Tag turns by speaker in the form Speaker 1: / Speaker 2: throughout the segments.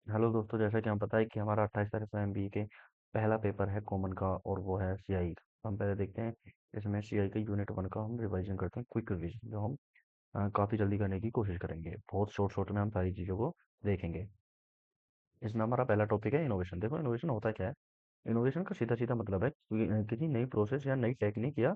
Speaker 1: Hello दोस्तों, जैसा कि हमें पता है कि हमारा 28 तारीख को एमबीए के पहला पेपर है कॉमन का और वो है सीआई का। हम पहले देखते हैं इसमें सीआई का यूनिट 1 का हम रिवीजन करते हैं, क्विक रिवीजन जो हम काफ़ी जल्दी करने की कोशिश करेंगे। बहुत शॉर्ट शॉर्ट में हम सारी चीज़ों को देखेंगे। इसमें हमारा पहला टॉपिक है इनोवेशन। देखो इनोवेशन होता क्या है। इनोवेशन का सीधा सीधा मतलब है कि किसी नई प्रोसेस या नई टेक्निक या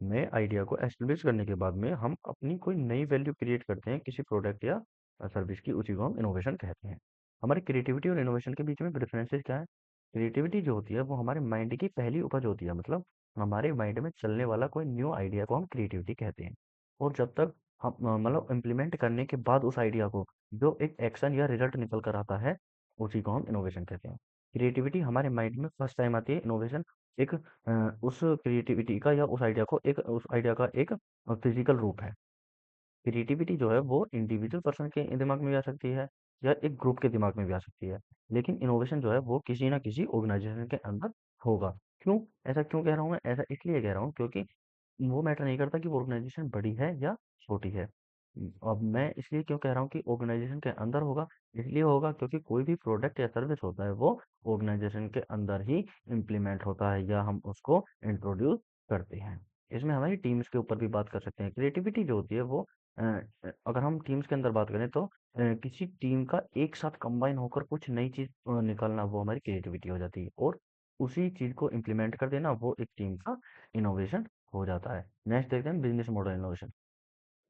Speaker 1: नए आइडिया को एस्टेब्लिश करने के बाद में हम अपनी कोई नई वैल्यू क्रिएट करते हैं किसी प्रोडक्ट या सर्विस की, उसी को हम इनोवेशन कहते हैं। हमारी क्रिएटिविटी और इनोवेशन के बीच में डिफरेंसेस क्या है। क्रिएटिविटी जो होती है वो हमारे माइंड की पहली उपज होती है, मतलब हमारे माइंड में चलने वाला कोई न्यू आइडिया को हम क्रिएटिविटी कहते हैं। और जब तक हम मतलब इम्प्लीमेंट करने के बाद उस आइडिया को जो एक एक्शन या रिजल्ट निकल कर आता है, उसी को हम इनोवेशन कहते हैं। क्रिएटिविटी हमारे माइंड में फर्स्ट टाइम आती है, इनोवेशन एक उस क्रिएटिविटी का या उस आइडिया का एक फिजिकल रूप है। क्रिएटिविटी जो है वो इंडिविजुअल पर्सन के दिमाग में भी आ सकती है या एक ग्रुप के दिमाग में भी आ सकती है। लेकिन इनोवेशन जो है वो किसी ना किसी ऑर्गेनाइजेशन के अंदर होगा। क्यों? ऐसा क्यों कह रहा हूँ मैं? ऐसा इसलिए कह रहा हूँ क्योंकि वो मैटर नहीं करता कि वो ऑर्गेनाइजेशन बड़ी है या छोटी है। अब मैं इसलिए क्यों कह रहा हूँ कि ऑर्गेनाइजेशन के अंदर होगा, इसलिए होगा क्योंकि कोई भी प्रोडक्ट या सर्विस होता है वो ऑर्गेनाइजेशन के अंदर ही इम्प्लीमेंट होता है या हम उसको इंट्रोड्यूस करते हैं। इसमें हमारी टीम्स के ऊपर भी बात कर सकते हैं। क्रिएटिविटी जो होती है वो अगर हम टीम्स के अंदर बात करें तो किसी टीम का एक साथ कंबाइन होकर कुछ नई चीज निकालना वो हमारी क्रिएटिविटी हो जाती है, और उसी चीज को इम्प्लीमेंट कर देना वो एक टीम का इनोवेशन हो जाता है। नेक्स्ट देखते हैं बिजनेस मॉडल इनोवेशन।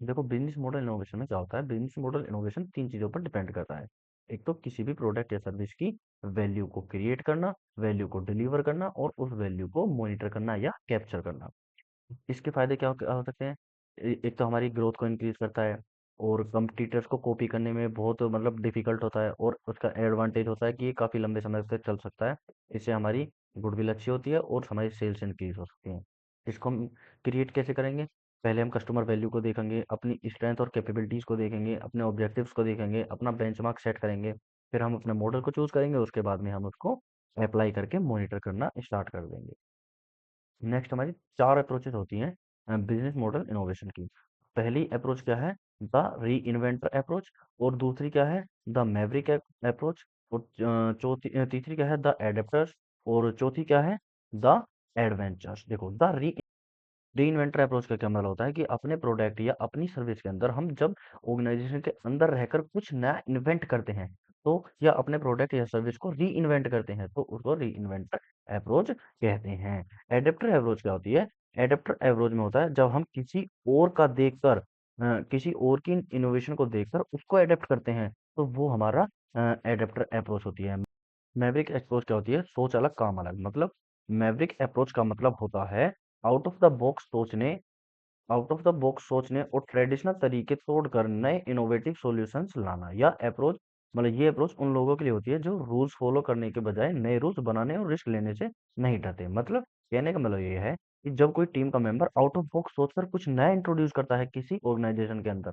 Speaker 1: देखो बिजनेस मॉडल इनोवेशन में क्या होता है। बिजनेस मॉडल इनोवेशन तीन चीजों पर डिपेंड करता है। एक तो किसी भी प्रोडक्ट या सर्विस की वैल्यू को क्रिएट करना, वैल्यू को डिलीवर करना और उस वैल्यू को मॉनिटर करना या कैप्चर करना। इसके फायदे क्या हो सकते हैं। एक तो हमारी ग्रोथ को इंक्रीज करता है, और कंपटीटर्स को कॉपी करने में बहुत मतलब डिफिकल्ट होता है, और उसका एडवांटेज होता है कि ये काफी लंबे समय तक चल सकता है। इससे हमारी गुडविल अच्छी होती है और हमारी सेल्स इंक्रीज हो सकती हैं। इसको हम क्रिएट कैसे करेंगे। पहले हम कस्टमर वैल्यू को देखेंगे, अपनी स्ट्रेंथ और कैपेबिलिटीज को देखेंगे, अपने ऑब्जेक्टिव्स को देखेंगे, अपना बेंचमार्क सेट करेंगे। फिर हम अपने मॉडल को चूज करेंगे, उसके बाद में हम उसको अप्लाई करके मॉनिटर करना स्टार्ट कर देंगे। नेक्स्ट हमारी 4 अप्रोचेस होती हैं बिजनेस मॉडल इनोवेशन की। पहली अप्रोच क्या है? The reinventor approach. और दूसरी क्या है? The maverick approach. और तीसरी क्या है? The adapters. और चौथी क्या है? The adventures. देखो द रीइन्वेंटर अप्रोच का क्या मतलब होता है कि अपने प्रोडक्ट या अपनी सर्विस के अंदर हम जब ऑर्गेनाइजेशन के अंदर रहकर कुछ नया इन्वेंट करते हैं, तो या अपने प्रोडक्ट या सर्विस को री इन्वेंट करते हैं, तो उसको री इन्वेंटर अप्रोच कहते हैं। एडेप्टर अप्रोच क्या होती है? एडेप्टर अप्रोच में होता है जब हम किसी और का देखकर किसी और की इनोवेशन को देखकर उसको एडेप्ट करते हैं, तो वो हमारा एडेप्टर अप्रोच होती है। मैवरिक अप्रोच क्या होती है? सोच अलग काम अलग। मतलब मैवरिक अप्रोच का मतलब होता है आउट ऑफ द बॉक्स सोचने आउट ऑफ द बॉक्स सोचने और ट्रेडिशनल तरीके तोड़कर नए इनोवेटिव सॉल्यूशंस लाना। या अप्रोच मतलब ये अप्रोच उन लोगों के लिए होती है जो रूल्स फॉलो करने के बजाय नए रूल्स बनाने और रिस्क लेने से नहीं डरते। मतलब कहने का मतलब ये है कि जब कोई टीम का मेंबर आउट ऑफ बॉक्स सोचकर कुछ नया इंट्रोड्यूस करता है किसी ऑर्गेनाइजेशन के अंदर,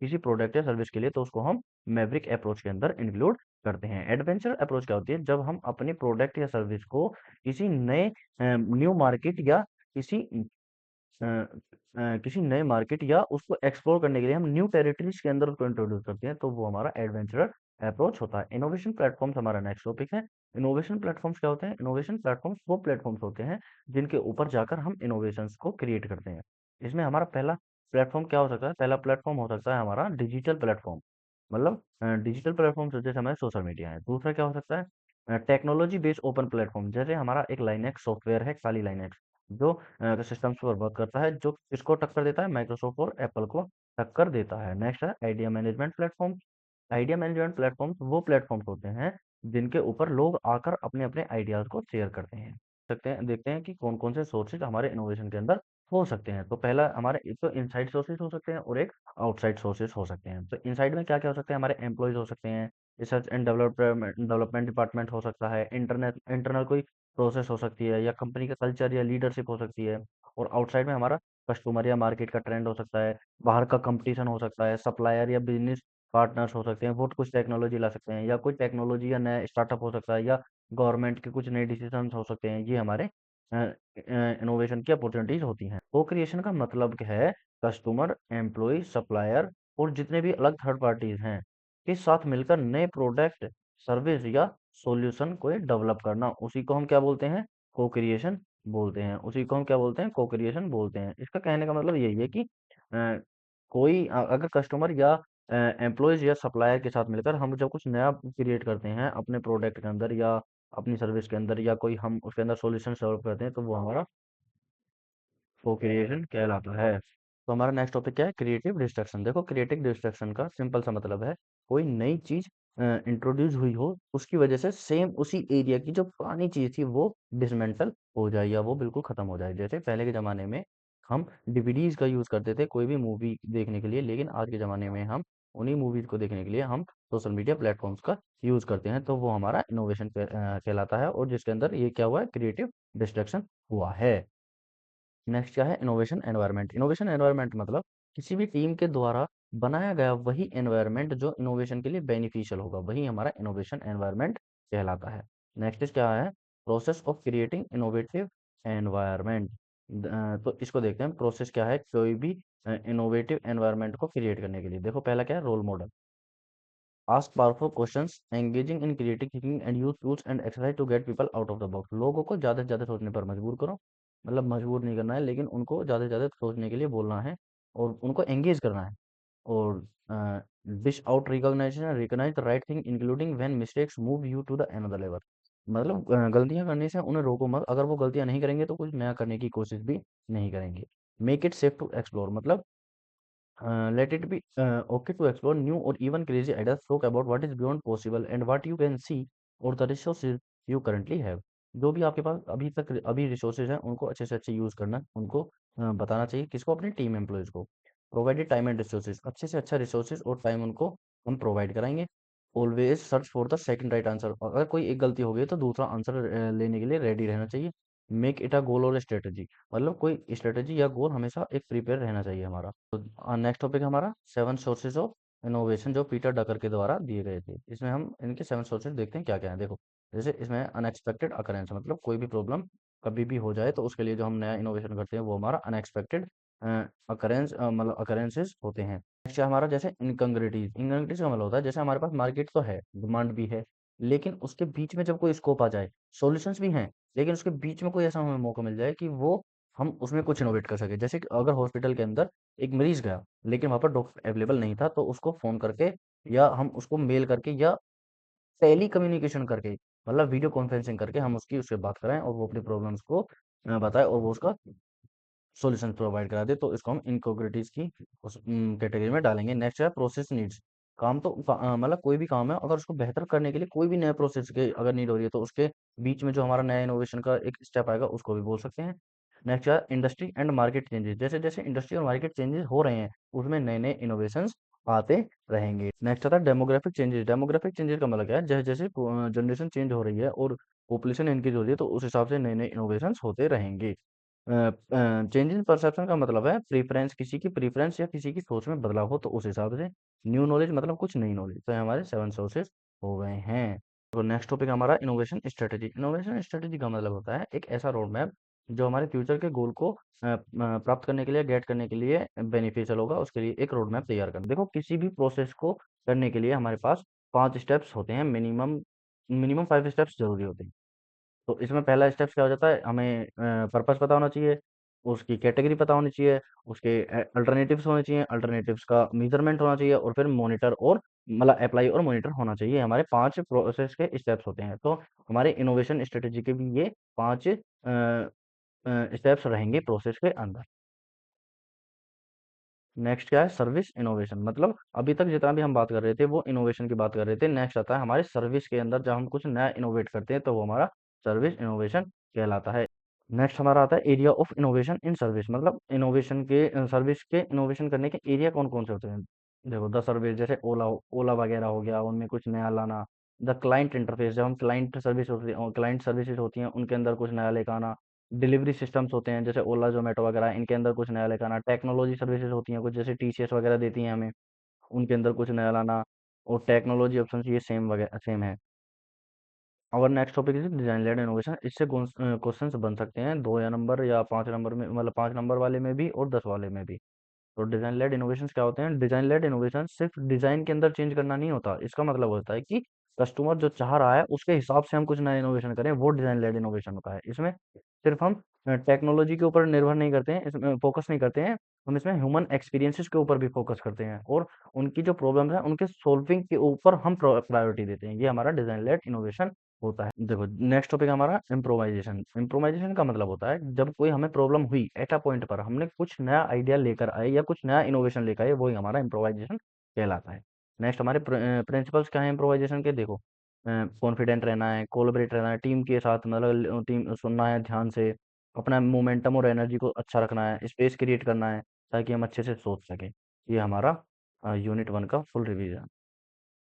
Speaker 1: किसी प्रोडक्ट या सर्विस के लिए, तो उसको हम मैवरिक अप्रोच के अंदर इंक्लूड करते हैं। एडवेंचर अप्रोच क्या होती है? जब हम अपने प्रोडक्ट या सर्विस को किसी नए न्यू मार्केट या किसी किसी नए मार्केट या उसको एक्सप्लोर करने के लिए हम न्यू टेरिटरीज के अंदर उसको इंट्रोड्यूस करते हैं, तो वो हमारा एडवेंचरर अप्रोच होता है। इनोवेशन प्लेटफॉर्म्स हमारा नेक्स्ट टॉपिक है। इनोवेशन प्लेटफॉर्म्स क्या होते हैं? इनोवेशन प्लेटफॉर्म्स वो प्लेटफॉर्म्स होते हैं जिनके ऊपर जाकर हम इनोवेशंस को क्रिएट करते हैं। इसमें हमारा पहला प्लेटफॉर्म क्या हो सकता है? पहला प्लेटफॉर्म हो सकता है हमारा डिजिटल प्लेटफॉर्म। मतलब डिजिटल प्लेटफॉर्म जैसे हमारे सोशल मीडिया है। दूसरा क्या हो सकता है? टेक्नोलॉजी बेस्ड ओपन प्लेटफॉर्म, जैसे हमारा एक लाइनेक्स सॉफ्टवेयर है, काली लाइनेक्स, जो सिस्टम्स पर वर्क करता है, जो किसको टक्कर देता है? माइक्रोसॉफ्ट और एप्पल को टक्कर देता है। नेक्स्ट है idea management platform. Idea management platforms वो प्लेटफॉर्म्स होते हैं जिनके ऊपर लोग आकर अपने अपने आइडियाज को शेयर करते हैं। देखते हैं कि कौन कौन से सोर्सेज हमारे इनोवेशन के अंदर हो सकते हैं। तो पहला हमारे एक तो इनसाइड सोर्सेज हो सकते हैं और एक आउटसाइड सोर्सेज हो सकते हैं। तो इनसाइड में क्या क्या हो सकते हैं? हमारे एम्प्लॉयज हो सकते हैं, रिसर्च एंड डेवलपमेंट डिपार्टमेंट हो सकता है, इंटरनेट इंटरनल कोई प्रोसेस हो सकती है, या कंपनी का कल्चर या लीडरशिप हो सकती है। और आउटसाइड में हमारा कस्टमर या मार्केट का ट्रेंड हो सकता है, बाहर का कंपटीशन हो सकता है, सप्लायर या बिजनेस पार्टनर्स हो सकते हैं, वो कुछ टेक्नोलॉजी ला सकते हैं, या कोई टेक्नोलॉजी या नया स्टार्टअप हो सकता है, या गवर्नमेंट के कुछ नए डिसीजंस हो सकते हैं। ये हमारे इनोवेशन की अपॉर्चुनिटीज होती हैं। को क्रिएशन का मतलब क्या है? कस्टमर, एम्प्लॉय, सप्लायर और जितने भी अलग थर्ड पार्टीज हैं के साथ मिलकर नए प्रोडक्ट सर्विस या सॉल्यूशन को डेवलप करना, उसी को हम क्या बोलते हैं, को क्रिएशन बोलते हैं। उसी को हम क्या बोलते हैं, को क्रिएशन बोलते हैं। इसका कहने का मतलब यही है कि कोई अगर कस्टमर या एम्प्लॉयज या सप्लायर के साथ मिलकर हम जब कुछ नया क्रिएट करते हैं अपने प्रोडक्ट के अंदर या अपनी सर्विस के अंदर, या कोई हम उसके अंदर सॉल्यूशन डेवलप करते हैं, तो वो हमारा को क्रिएशन कहलाता है। तो हमारा नेक्स्ट टॉपिक क्या है, क्रिएटिव डिस्ट्रक्शन। देखो क्रिएटिव डिस्ट्रक्शन का सिंपल सा मतलब है कोई नई चीज इंट्रोड्यूस हुई हो, उसकी वजह से सेम उसी एरिया की जो पुरानी चीज थी वो डिसमेंटल हो जाए या वो बिल्कुल खत्म हो जाए। जैसे पहले के जमाने में हम डीवीडीज का यूज करते थे कोई भी मूवी देखने के लिए, लेकिन आज के जमाने में हम उन्हीं मूवीज को देखने के लिए हम सोशल मीडिया प्लेटफॉर्म्स का यूज करते हैं। तो वो हमारा इनोवेशन कहलाता है, और जिसके अंदर ये क्या हुआ है, क्रिएटिव डिस्ट्रक्शन हुआ है। नेक्स्ट क्या है, इनोवेशन एनवायरनमेंट। इनोवेशन एनवायरनमेंट मतलब किसी भी टीम के द्वारा बनाया गया वही एनवायरनमेंट जो इनोवेशन के लिए बेनिफिशियल होगा, वही हमारा इनोवेशन एनवायरनमेंट कहलाता है। नेक्स्ट क्या है, process of creating innovative environment. तो इसको देखते हैं, प्रोसेस क्या है कोई भी इनोवेटिव एनवायरनमेंट को क्रिएट करने के लिए। देखो पहला क्या है, role model. Ask powerful questions, engaging in creative thinking and use tools and exercise to get people out of the box. लोगों को ज़्यादा से ज़्यादा सोचने पर मजबूर करो, मतलब मजबूर नहीं करना है, लेकिन उनको ज़्यादा से ज़्यादा सोचने के लिए बोलना है और उनको एंगेज करना है। और dish out recognition, recognize the right thing including when mistakes move you to the another level. मतलब गलतियां करने से उन्हें रोको मत, अगर वो गलतियां नहीं करेंगे तो कुछ नया करने की कोशिश भी नहीं करेंगे। Make it safe to explore, मतलब let it be okay to explore new or even crazy ideas. Talk about what is beyond possible and what you can see or the resources you currently have. जो भी आपके पास अभी resources हैं उनको अच्छे से अच्छे यूज करना, उनको बताना चाहिए, किसको, अपने टीम एम्प्लॉयज को। प्रोवाइडेड टाइम एंड रिसोर्सेज, अच्छे से अच्छा रिसोर्सेज और टाइम उनको हम प्रोवाइड कराएंगे। Always search for the second right answer, अगर कोई एक गलती हो गई तो दूसरा आंसर लेने के लिए रेडी रहना चाहिए। मेक इट अ गोल और स्ट्रेटेजी, मतलब कोई स्ट्रेटेजी या गोल हमेशा एक प्रिपेयर रहना चाहिए हमारा। तो नेक्स्ट टॉपिक हमारा सेवन सोर्सेज ऑफ इनोवेशन, जो पीटर डकर के द्वारा दिए गए थे। इसमें हम इनके सेवन सोर्सेज देखते हैं क्या क्या है। देखो जैसे इसमें अनएक्सपेक्टेड अकरेंस, मतलब कोई भी प्रॉब्लम कभी भी हो जाए तो उसके लिए जो हम नया इनोवेशन करते हैं वो हमारा अनएक्सपेक्टेड अकरेंस, मतलब अकरेंसेस होते हैं। नेक्स्ट है हमारा जैसे इनकंग्रेटिव। इनकंग्रेटिव का मतलब होता है जैसे हमारे पास मार्केट तो है, डिमांड भी है, लेकिन उसके बीच में जब कोई स्कोप आ जाए, सॉल्यूशंस भी हैं, लेकिन उसके बीच में कोई ऐसा हमें मौका मिल जाए कि वो हम उसमें कुछ इनोवेट कर सके। जैसे कि अगर हॉस्पिटल के अंदर एक मरीज गया लेकिन वहां पर डॉक्टर अवेलेबल नहीं था, तो उसको फोन करके या हम उसको मेल करके या टेली कम्युनिकेशन करके, मतलब वीडियो कॉन्फ्रेंसिंग करके हम उसकी उससे बात कराएं और वो अपनी प्रॉब्लम्स को बताए और वो उसका सॉल्यूशन प्रोवाइड करा दे, तो इसको हम इनकॉग्रेटिव की उस कैटेगरी में डालेंगे। नेक्स्ट है प्रोसेस नीड्स। काम तो मतलब कोई भी काम है, अगर उसको बेहतर करने के लिए कोई भी नया प्रोसेस के अगर नीड हो रही है तो उसके बीच में जो हमारा नया इनोवेशन का एक स्टेप आएगा उसको भी बोल सकते हैं। नेक्स्ट है इंडस्ट्री एंड मार्केट चेंजेस। जैसे जैसे इंडस्ट्री और मार्केट चेंजेस हो रहे हैं उसमें नए नए इनोवेशंस आते रहेंगे। नेक्स्ट आता है डेमोग्राफिक चेंजेस। डेमोग्राफिक चेंजेस का मतलब क्या है, जैसे जैसे जनरेशन चेंज हो रही है और पॉपुलेशन इंक्रीज हो रही है तो उस हिसाब से नए नए इनोवेशंस होते रहेंगे। चेंज इन परसेप्शन का मतलब है प्रेफरेंस, किसी की प्रेफरेंस या किसी की सोच में बदलाव हो तो उस हिसाब से। न्यू नॉलेज मतलब कुछ नई नॉलेज। तो ये हमारे सेवन सोर्सेज हो गए हैं। तो नेक्स्ट टॉपिक हमारा इनोवेशन स्ट्रेटेजी। इनोवेशन स्ट्रेटेजी का मतलब होता है एक ऐसा रोड मैप जो हमारे फ्यूचर के गोल को प्राप्त करने के लिए, गेट करने के लिए बेनिफिशियल होगा, उसके लिए एक रोड मैप तैयार करना। देखो किसी भी प्रोसेस को करने के लिए हमारे पास 5 स्टेप्स होते हैं, मिनिमम मिनिमम 5 स्टेप्स जरूरी होते हैं। तो इसमें पहला स्टेप क्या हो जाता है, हमें पर्पस पता होना चाहिए, उसकी कैटेगरी पता होनी चाहिए, उसके अल्टरनेटिव्स होने चाहिए, अल्टरनेटिव्स का मेजरमेंट होना चाहिए, और फिर मॉनिटर और मतलब अप्लाई और मॉनिटर होना चाहिए। हमारे 5 प्रोसेस के स्टेप्स होते हैं। तो हमारे इनोवेशन स्ट्रेटेजी के भी ये 5 स्टेप्स रहेंगे प्रोसेस के अंदर। नेक्स्ट क्या है, सर्विस इनोवेशन। मतलब अभी तक जितना भी हम बात कर रहे थे वो इनोवेशन की बात कर रहे थे। नेक्स्ट आता है हमारे सर्विस के अंदर, जब हम कुछ नया इनोवेट करते हैं तो वो हमारा सर्विस इनोवेशन कहलाता है। नेक्स्ट हमारा आता है area of innovation in service. मतलब इनोवेशन के सर्विस के इनोवेशन करने के एरिया कौन कौन से होते हैं। देखो द सर्विस, जैसे ओला ओला वगैरह हो गया, उनमें कुछ नया लाना। द क्लाइंट इंटरफेस, जब हम क्लाइंट सर्विस होती है, क्लाइंट सर्विसेज होती हैं उनके अंदर कुछ नया लेकर आना। डिलीवरी सिस्टम्स होते हैं जैसे ओला जोमेटो वगैरह, इनके अंदर कुछ नया लेकर आना। टेक्नोलॉजी सर्विसेज होती हैं कुछ, जैसे टीसीएस वगैरह देती हैं हमें, उनके अंदर कुछ नया लाना। और टेक्नोलॉजी ऑप्शन ये सेम वगैरह सेम है। और next topic is design led innovation. इससे क्वेश्चंस बन सकते हैं 2 या नंबर या 5 नंबर में, मतलब 5 नंबर वाले में भी और 10 वाले में भी। तो डिजाइन लेड इनोवेशंस क्या होते हैं, डिजाइन लेड इनोवेशन सिर्फ डिजाइन के अंदर चेंज करना नहीं होता, इसका मतलब होता है कि कस्टमर जो चाह रहा है उसके हिसाब से हम कुछ नया इनोवेशन करें, वो डिज़ाइन लेड इनोवेशन होता है। इसमें सिर्फ हम टेक्नोलॉजी के ऊपर निर्भर नहीं करते हैं, इसमें फोकस नहीं करते हैं, हम इसमें ह्यूमन एक्सपीरियंसेस के ऊपर भी फोकस करते हैं और उनकी जो प्रॉब्लम्स हैं उनके सॉल्विंग के ऊपर हम प्रायोरिटी देते हैं। ये हमारा डिज़ाइन लेड इनोवेशन होता है। देखो नेक्स्ट टॉपिक हमारा इम्प्रोवाइजेशन। इम्प्रोवाइजेशन का मतलब होता है जब कोई हमें प्रॉब्लम हुई एट अ पॉइंट पर हमने कुछ नया आइडिया लेकर आए या कुछ नया इनोवेशन लेकर आए, वही हमारा इम्प्रोवाइजेशन कहलाता है। नेक्स्ट हमारे प्रिंसिपल्स क्या है इम्प्रोवाइजेशन के, देखो कॉन्फिडेंट रहना है, कोलैबोरेट रहना है, टीम के साथ मतलब टीम सुनना है ध्यान से, अपना मोमेंटम और एनर्जी को अच्छा रखना है, स्पेस क्रिएट करना है ताकि हम अच्छे से सोच सकें। ये हमारा यूनिट 1 का फुल रिवीजन।